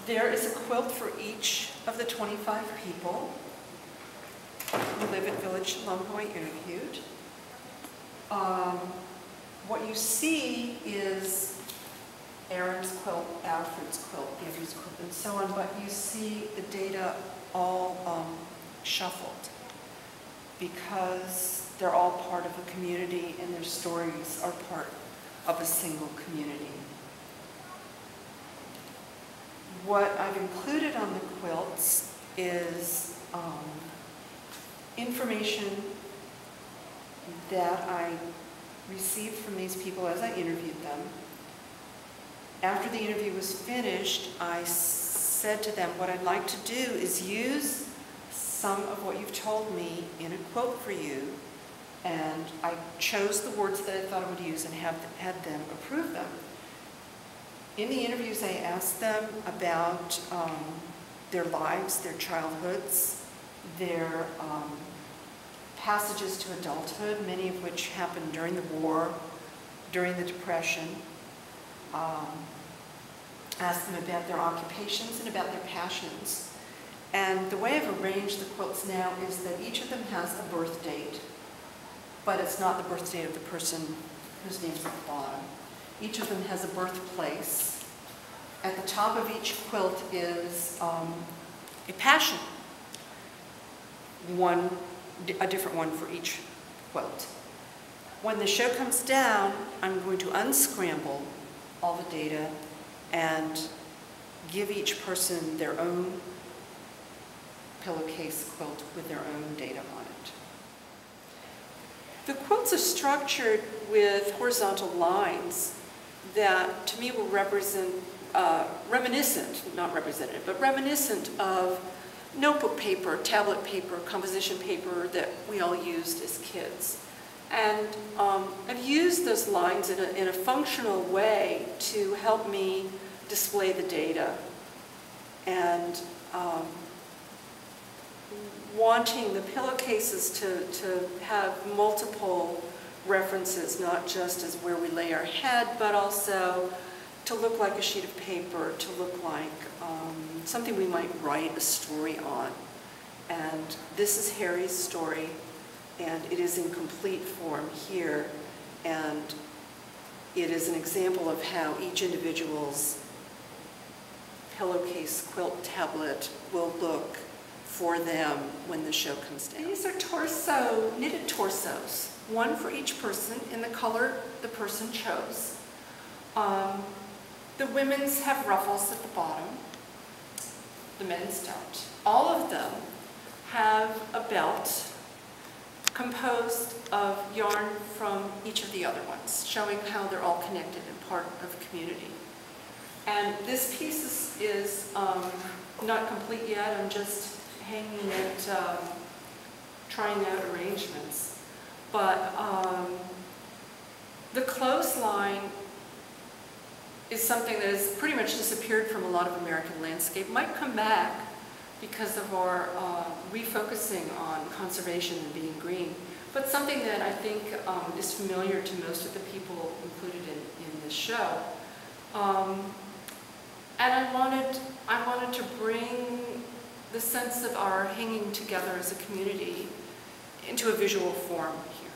There is a quilt for each of the 25 people who live at Village Shalom who I interviewed. What you see is Aaron's quilt, Alfred's quilt, Andrew's quilt, and so on, but you see the data all shuffled because they're all part of a community and their stories are part of a single community. What I've included on the quilts is information that I received from these people as I interviewed them. After the interview was finished, I said to them, what I'd like to do is use some of what you've told me in a quote for you, and I chose the words that I thought I would use and had them approve them. In the interviews, I asked them about their lives, their childhoods, their passages to adulthood, many of which happened during the war, during the Depression. Asked them about their occupations and about their passions. And the way I've arranged the quilts now is that each of them has a birth date, but it's not the birth date of the person whose name's at the bottom. Each of them has a birthplace. At the top of each quilt is a passion, a different one for each quilt. When the show comes down, I'm going to unscramble all the data and give each person their own pillowcase quilt with their own data on it. The quilts are structured with horizontal lines that to me will represent, reminiscent, not representative, but reminiscent of notebook paper, tablet paper, composition paper that we all used as kids. And I've used those lines in a functional way to help me display the data. And wanting the pillowcases to have multiple references, not just as where we lay our head, but also to look like a sheet of paper, to look like something we might write a story on. And this is Harry's story, and it is in complete form here, and it is an example of how each individual's pillowcase quilt tablet will look for them when the show comes down. These are knitted torsos, one for each person in the color the person chose. The women's have ruffles at the bottom, the men's don't. All of them have a belt composed of yarn from each of the other ones, showing how they're all connected and part of a community. And this piece is not complete yet. I'm just hanging it, trying out arrangements. But the clothesline is something that has pretty much disappeared from a lot of American landscape. Might come back because of our refocusing on conservation and being green, but something that I think is familiar to most of the people included in this show. And I wanted to bring the sense of our hanging together as a community into a visual form here.